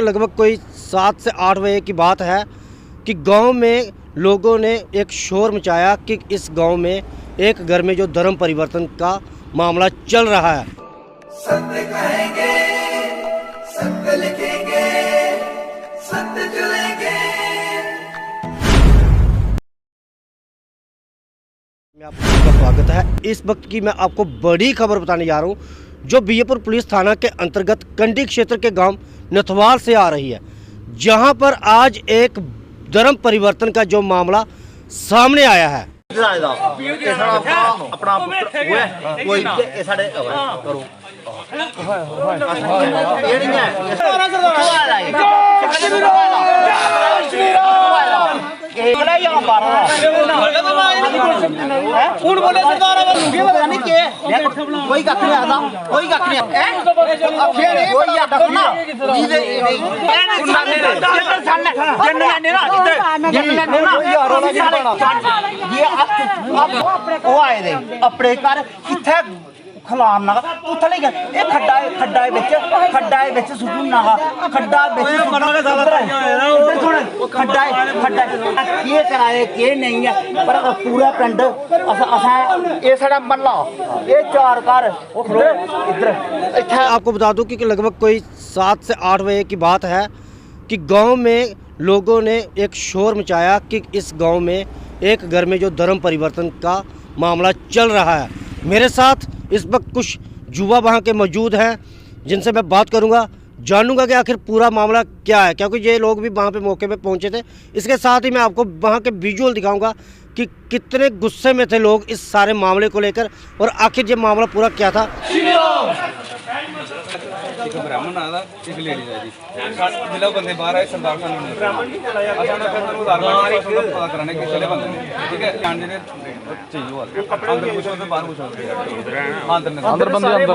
लगभग कोई 7 से 8 बजे की बात है कि गांव में लोगों ने एक शोर मचाया कि इस गांव में एक घर में जो धर्म परिवर्तन का मामला चल रहा है। सत्य कहेंगे, सत्य लिखेंगे, सत्य चलेंगे। आपका स्वागत है। इस वक्त की मैं आपको बड़ी खबर बताने जा रहा हूं जो बीएपुर पुलिस थाना के अंतर्गत कंडी क्षेत्र के गांव नथवाल से आ रही है, जहां पर आज एक धर्म परिवर्तन का जो मामला सामने आया है। अपने घर किथे खलारना उथले गए खड्डा सुटू ना खड्डा ये कराए के नहीं है पर पूरा पिंड ये साडा महल्ला ये 4 घर इधर। आपको बता दूं कि लगभग कोई 7 से 8 बजे की बात है कि गांव में लोगों ने एक शोर मचाया कि इस गांव में एक घर में जो धर्म परिवर्तन का मामला चल रहा है। मेरे साथ इस वक्त कुछ युवा वहाँ के मौजूद हैं जिनसे मैं बात करूँगा, जानूंगा कि आखिर पूरा मामला क्या है, क्योंकि ये लोग भी वहाँ पे मौके पे पहुँचे थे। इसके साथ ही मैं आपको वहाँ के विजुअल दिखाऊंगा कि कितने गुस्से में थे लोग इस सारे मामले को लेकर और आखिर ये मामला पूरा क्या था। एक ब्राह्मण आया एक लेडीज है जी जिला बंदे बाहर आए सरदार खान ने अचानक फिर उधार पता कराने के चले बंदे ठीक है जान देने चाहिए वो अंदर कुछ होते बाहर कुछ होते अंदर बंदे अंदर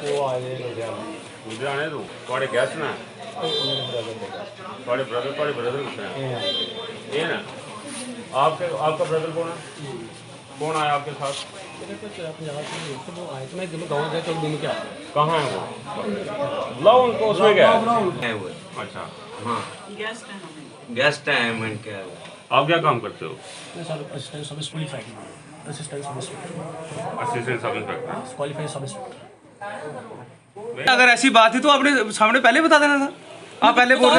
वो आए लुधियाने तो थोड़े गेस्ट ना थोड़े ब्रदर ये ना आपका ब्रदर कौन आया आपके साथ? कहाँ है वो? लाओ उनको उसमें क्या है? अच्छा हाँ गेस्ट है मैं क्या आप क्या काम करते हो? Assistant sub inspector assistant sub inspector qualified sub inspector. अगर ऐसी बात है तो आपने सामने पहले बता देना था। आप पहले बोल रहे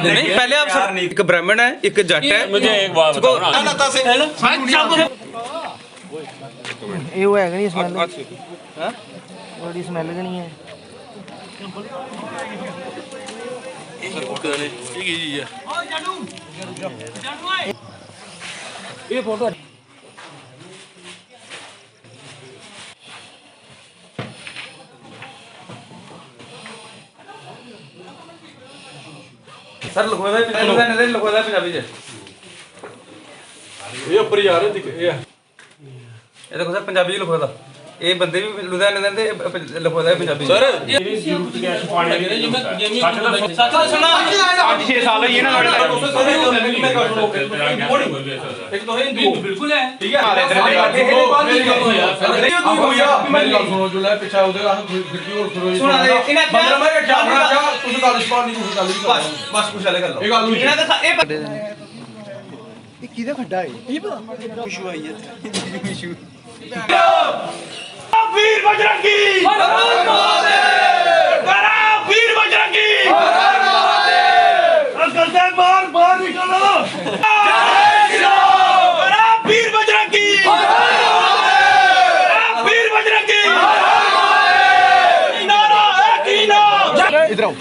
नहीं, पहले आप एक ब्राह्मण है एक जट है। मुझे एक बात ये वो है नहीं स्मेल बड़ी स्मेल नहीं है। ये फोटो सर लिखवादा पंजाबी च ये ऊपर जा रहे दिख ये देखो सर पंजाबी च लिखवादा ये बंदे भी लुधियाने दे लिखवादा पंजाबी सर बिल्कुल है ठीक है किधर खड्डा है ये पता इशू आई है इशू। वीर बजरंगी हर हर महादेव वीर बजरंगी हर हर महादेव करते बार निकलो जय श्री राम वीर बजरंगी हर हर महादेव वीर बजरंगी हर हर महादेव नारा एक ही नाम इधर आओ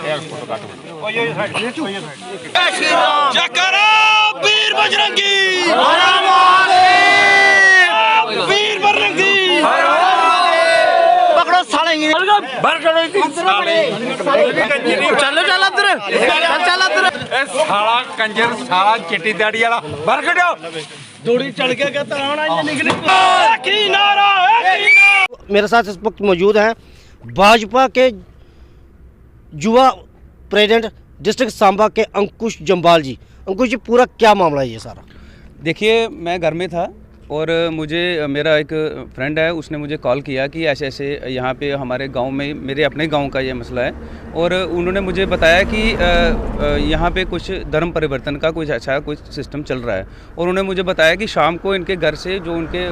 यार फोटो काटो जय श्री राम जयकारा वीर बजरंगी हर हर महादेव वीर बजरंगी हर हर पकड़ो साले साला कंजर साला चिट्टी दाढ़ी वाला बाहर कटो दौड़ी चढ़ के कहता हूं निकली की नारा मेरे साथ इस वक्त मौजूद हैं भाजपा के युवा प्रेसिडेंट डिस्ट्रिक्ट सांबा के अंकुश जम्बाल जी। अंकुश जी पूरा क्या मामला है ये सारा? देखिए, मैं घर में था और मुझे मेरा एक फ्रेंड है, उसने मुझे कॉल किया कि ऐसे ऐसे यहाँ पे हमारे गांव में, मेरे अपने गांव का ये मसला है, और उन्होंने मुझे बताया कि यहाँ पे कुछ धर्म परिवर्तन का कुछ अच्छा कुछ सिस्टम चल रहा है। और उन्होंने मुझे बताया कि शाम को इनके घर से, जो उनके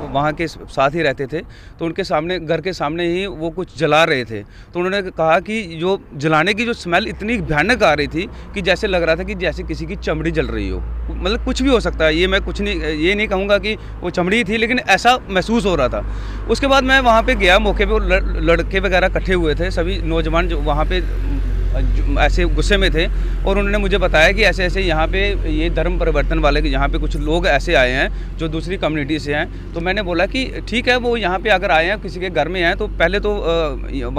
वहाँ के साथ ही रहते थे, तो उनके सामने, घर के सामने ही वो कुछ जला रहे थे। तो उन्होंने कहा कि जो जलाने की जो स्मेल इतनी भयानक आ रही थी कि जैसे लग रहा था कि जैसे किसी की चमड़ी जल रही हो। मतलब कुछ भी हो सकता है, ये मैं कुछ नहीं, ये नहीं कहूँगा कि वो चमड़ी थी, लेकिन ऐसा महसूस हो रहा था। उसके बाद मैं वहाँ पे गया, मौके पे लड़के वगैरह इकट्ठे हुए थे, सभी नौजवान जो वहाँ पे ऐसे गुस्से में थे, और उन्होंने मुझे बताया कि ऐसे ऐसे यहाँ पे ये धर्म परिवर्तन वाले, यहाँ पे कुछ लोग ऐसे आए हैं जो दूसरी कम्युनिटी से हैं। तो मैंने बोला कि ठीक है, वो यहाँ पे अगर आए हैं, किसी के घर में हैं, तो पहले तो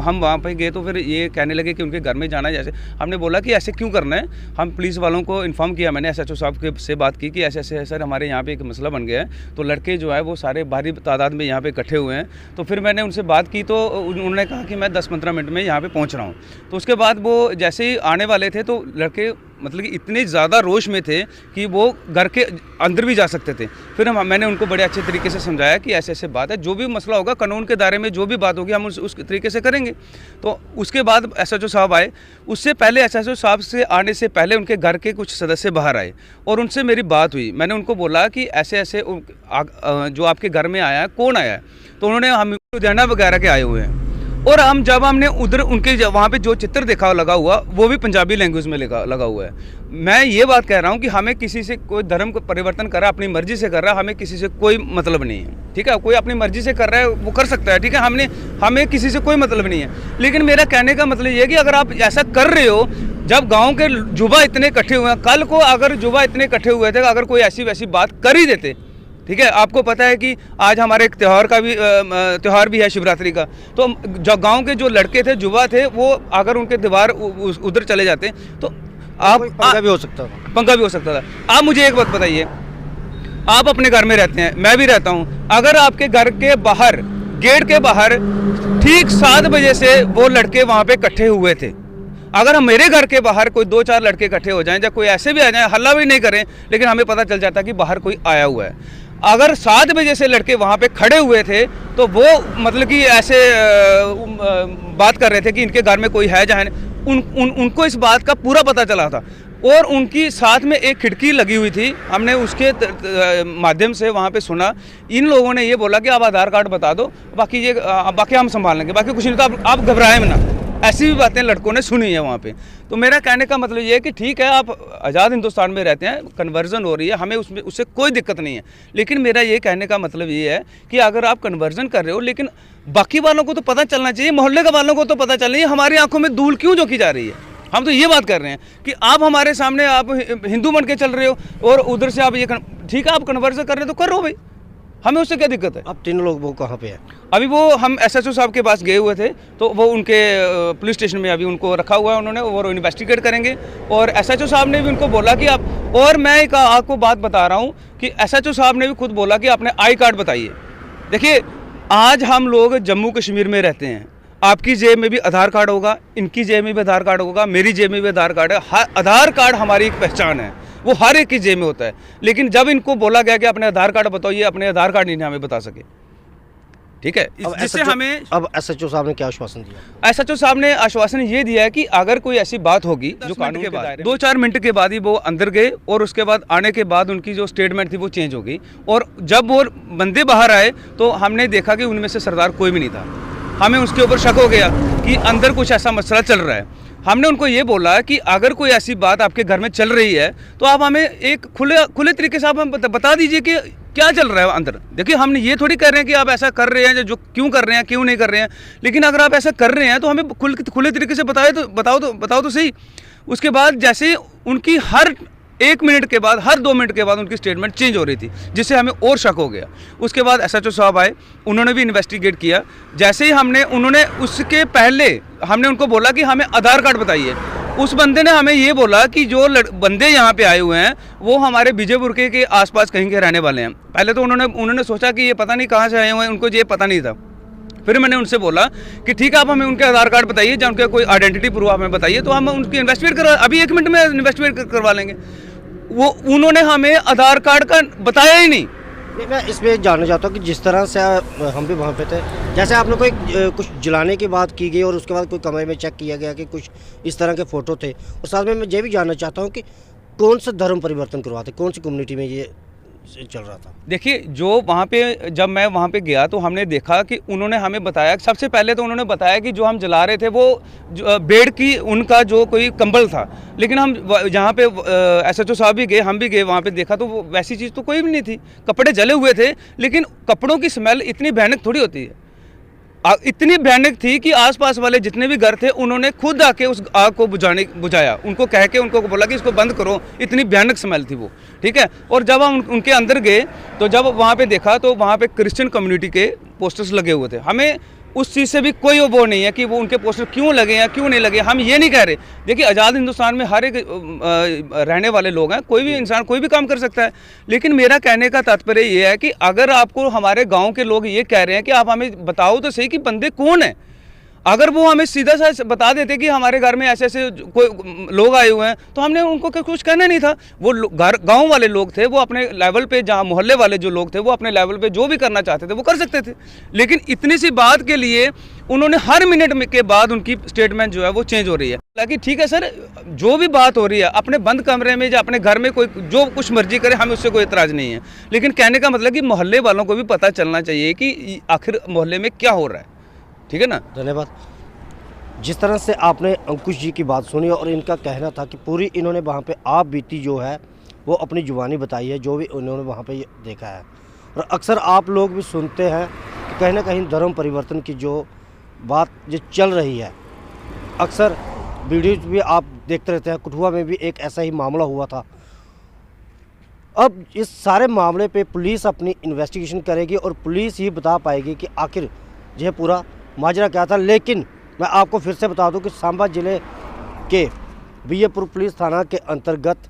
हम वहाँ पे गए तो फिर ये कहने लगे कि उनके घर में जाना है। जैसे हमने बोला कि ऐसे क्यों करना है, हम पुलिस वालों को इन्फॉर्म किया, मैंने SHO साहब से बात की कि ऐसे ऐसे सर हमारे यहाँ पे एक मसला बन गया है। तो लड़के जो है वो सारे भारी तादाद में यहाँ पे इकट्ठे हुए हैं। तो फिर मैंने उनसे बात की, तो उन्होंने कहा कि मैं 10-15 मिनट में यहाँ पे पहुँच रहा हूँ। तो उसके बाद वो जैसे ही आने वाले थे, तो लड़के मतलब कि इतने ज़्यादा रोश में थे कि वो घर के अंदर भी जा सकते थे। फिर मैंने उनको बड़े अच्छे तरीके से समझाया कि ऐसे ऐसे बात है, जो भी मसला होगा कानून के दायरे में जो भी बात होगी हम उस तरीके से करेंगे। तो उसके बाद SHO साहब आए। उससे पहले SHO साहब से आने से पहले उनके घर के कुछ सदस्य बाहर आए और उनसे मेरी बात हुई। मैंने उनको बोला कि ऐसे ऐसे जो आपके घर में आया है, कौन आया है? तो उन्होंने, हम लुधियाना वगैरह के आए हुए हैं। और हमने उधर उनके वहाँ पे जो चित्र देखा लगा हुआ, वो भी पंजाबी लैंग्वेज में लगा हुआ है। मैं ये बात कह रहा हूँ कि हमें किसी से कोई धर्म को परिवर्तन कर रहा है, अपनी मर्जी से कर रहा है, हमें किसी से कोई मतलब नहीं है। ठीक है, कोई अपनी मर्जी से कर रहा है वो कर सकता है, ठीक है, हमें किसी से कोई मतलब नहीं है। लेकिन मेरा कहने का मतलब ये है कि अगर आप ऐसा कर रहे हो, जब गाँव के युवा इतने इकट्ठे हुए हैं, कल को अगर युवा इतने इकट्ठे हुए थे, अगर कोई ऐसी वैसी बात कर ही देते, ठीक है, आपको पता है कि आज हमारे एक त्यौहार भी है शिवरात्रि का। तो जो गांव के जो लड़के थे, युवा थे, वो अगर उनके दीवार उधर चले जाते तो आप पंगा भी हो सकता था। पंगा भी हो सकता था। आप मुझे एक बात बताइए, आप अपने घर में रहते हैं, मैं भी रहता हूं, अगर आपके घर के बाहर, गेट के बाहर ठीक 7 बजे से वो लड़के वहां पे इकट्ठे हुए थे, अगर मेरे घर के बाहर कोई 2-4 लड़के इकट्ठे हो जाएं, या कोई ऐसे भी आ जाएं, हल्ला भी नहीं करें, लेकिन हमें पता चल जाता कि बाहर कोई आया हुआ है। अगर 7 बजे से लड़के वहाँ पे खड़े हुए थे, तो वो मतलब कि ऐसे बात कर रहे थे कि इनके घर में कोई है या नहीं। उनको इस बात का पूरा पता चला था, और उनकी साथ में एक खिड़की लगी हुई थी, हमने उसके माध्यम से वहाँ पे सुना। इन लोगों ने ये बोला कि आप आधार कार्ड बता दो, बाकी हम संभाल लेंगे, बाकी कुछ नहीं, तो आप घबराएं ना। ऐसी भी बातें लड़कों ने सुनी है वहाँ पे। तो मेरा कहने का मतलब ये है कि ठीक है, आप आज़ाद हिंदुस्तान में रहते हैं, कन्वर्जन हो रही है, हमें उससे कोई दिक्कत नहीं है। लेकिन मेरा ये कहने का मतलब ये है कि अगर आप कन्वर्जन कर रहे हो, लेकिन बाकी वालों को तो पता चलना चाहिए, मोहल्ले के वालों को तो पता चलना चाहिए, हमारी आंखों में धूल क्यों झोंकी जा रही है। हम तो ये बात कर रहे हैं कि आप हमारे सामने, आप हिंदू बन के चल रहे हो, और उधर से आप ये ठीक है, आप कन्वर्जन कर रहे हो तो करो भाई, हमें उससे क्या दिक्कत है। अब 3 लोग वो कहाँ पे है? अभी वो हम SHO साहब के पास गए हुए थे, तो वो उनके पुलिस स्टेशन में अभी उनको रखा हुआ है उन्होंने, वो इन्वेस्टिगेट करेंगे। और SHO साहब ने भी उनको बोला कि आप, और मैं एक आपको बात बता रहा हूँ कि SHO साहब ने भी खुद बोला कि अपने आई कार्ड बताइए। देखिए, आज हम लोग जम्मू कश्मीर में रहते हैं, आपकी जेब में भी आधार कार्ड होगा, इनकी जेब में भी आधार कार्ड होगा, मेरी जेब में भी आधार कार्ड है। आधार कार्ड हमारी एक पहचान है, वो हर एक की जेब में होता है। लेकिन जब इनको बोला गया कि अपने आधार कार्ड बताओ, ये अपने आधार कार्ड नहीं हमें बता सके, ठीक है, जिससे हमें। अब SHO साहब ने क्या आश्वासन दिया? SHO साहब ने आश्वासन ये दिया है कि अगर कोई ऐसी बात होगी जो कानून के बाद, 2-4 मिनट के बाद ही वो अंदर गए, और उसके बाद आने के बाद उनकी जो स्टेटमेंट थी वो चेंज हो गई। और जब वो बंदे बाहर आए, तो हमने देखा कि उनमें से सरदार कोई भी नहीं था। हमें उसके ऊपर शक हो गया कि अंदर कुछ ऐसा मसला चल रहा है। हमने उनको ये बोला कि अगर कोई ऐसी बात आपके घर में चल रही है, तो आप हमें एक खुले तरीके से आप हमें बता दीजिए कि क्या चल रहा है अंदर। देखिए, हमने ये थोड़ी कर रहे हैं कि आप ऐसा कर रहे हैं, जो क्यों कर रहे हैं, क्यों नहीं कर रहे हैं। लेकिन अगर आप ऐसा कर रहे हैं तो हमें खुले तरीके से बताओ तो सही। उसके बाद जैसे उनकी हर 1 मिनट के बाद, हर 2 मिनट के बाद उनकी स्टेटमेंट चेंज हो रही थी, जिससे हमें और शक हो गया। उसके बाद SHO साहब आए, उन्होंने भी इन्वेस्टिगेट किया। जैसे ही उन्होंने उसके पहले हमने उनको बोला कि हमें आधार कार्ड बताइए, उस बंदे ने हमें ये बोला कि जो बंदे यहाँ पे आए हुए हैं वो हमारे विजयपुर के आसपास कहीं के रहने वाले हैं। पहले तो उन्होंने सोचा कि ये पता नहीं कहाँ से आए हुए हैं, उनको ये पता नहीं था। फिर मैंने उनसे बोला कि ठीक है, आप हमें उनके आधार कार्ड बताइए, या उनके कोई आइडेंटिटी प्रूफ हमें बताइए, तो हम उनकी इन्वेस्टिगेट अभी 1 मिनट में इन्वेस्टिगेट करवा लेंगे। वो उन्होंने हमें आधार कार्ड का बताया ही नहीं। नहीं, मैं इसमें जानना चाहता हूँ कि जिस तरह से हम भी वहाँ पे थे, जैसे आपने कोई कुछ जलाने की बात की गई और उसके बाद कोई कमरे में चेक किया गया कि कुछ इस तरह के फ़ोटो थे, और साथ में मैं ये भी जानना चाहता हूँ कि कौन सा धर्म परिवर्तन करवाते, कौन सी कम्युनिटी में ये चल रहा था? देखिए, जो वहाँ पे जब मैं वहाँ पे गया तो हमने देखा कि उन्होंने हमें बताया, सबसे पहले तो उन्होंने बताया कि जो हम जला रहे थे वो बेड की उनका जो कोई कंबल था, लेकिन हम जहाँ पे SHO साहब भी गए, हम भी गए वहाँ पे देखा तो वो वैसी चीज़ तो कोई भी नहीं थी। कपड़े जले हुए थे, लेकिन कपड़ों की स्मेल इतनी भयानक थोड़ी होती है। इतनी भयानक थी कि आसपास वाले जितने भी घर थे उन्होंने खुद आके उस आग को बुझाया, उनको कह के उनको बोला कि इसको बंद करो, इतनी भयानक स्मेल थी वो, ठीक है। और जब हम उनके अंदर गए तो जब वहाँ पे देखा तो वहाँ पे क्रिश्चियन कम्युनिटी के पोस्टर्स लगे हुए थे। हमें उस चीज़ से भी कोई वो नहीं है कि वो उनके पोस्टर क्यों लगे या क्यों नहीं लगे, हम ये नहीं कह रहे। देखिए, आज़ाद हिंदुस्तान में हर एक रहने वाले लोग हैं, कोई भी इंसान कोई भी काम कर सकता है, लेकिन मेरा कहने का तात्पर्य ये है कि अगर आपको हमारे गांव के लोग ये कह रहे हैं कि आप हमें बताओ तो सही कि बंदे कौन है, अगर वो हमें सीधा सा बता देते कि हमारे घर में ऐसे ऐसे कोई लोग आए हुए हैं तो हमने उनको कुछ कहना नहीं था। वो घर गांव वाले लोग थे, वो अपने लेवल पे, जहां मोहल्ले वाले जो लोग थे वो अपने लेवल पे जो भी करना चाहते थे वो कर सकते थे, लेकिन इतनी सी बात के लिए उन्होंने हर मिनट के बाद उनकी स्टेटमेंट जो है वो चेंज हो रही है। हालांकि ठीक है सर, जो भी बात हो रही है अपने बंद कमरे में या अपने घर में कोई जो कुछ मर्जी करे, हमें उससे कोई एतराज़ नहीं है, लेकिन कहने का मतलब कि मोहल्ले वालों को भी पता चलना चाहिए कि आखिर मोहल्ले में क्या हो रहा है, ठीक है ना। धन्यवाद। जिस तरह से आपने अंकुश जी की बात सुनी और इनका कहना था कि पूरी इन्होंने वहाँ पे आप बीती जो है वो अपनी जुबानी बताई है, जो भी उन्होंने वहाँ पे देखा है। और अक्सर आप लोग भी सुनते हैं कि कहीं ना कहीं धर्म परिवर्तन की जो बात जो चल रही है, अक्सर वीडियोज भी आप देखते रहते हैं। कठुआ में भी एक ऐसा ही मामला हुआ था। अब इस सारे मामले पे पुलिस अपनी इन्वेस्टिगेशन करेगी और पुलिस ही बता पाएगी कि आखिर यह पूरा माजरा क्या था। लेकिन मैं आपको फिर से बता दूं कि सांबा ज़िले के बीएपुर पुलिस थाना के अंतर्गत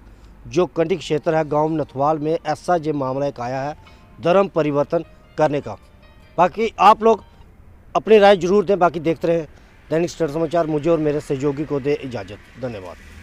जो कंडी क्षेत्र है, गांव नथवाल में ऐसा जो मामला एक आया है धर्म परिवर्तन करने का। बाकी आप लोग अपनी राय जरूर दें। बाकी देखते रहें दैनिक स्टार समाचार। मुझे और मेरे सहयोगी को दे इजाज़त। धन्यवाद।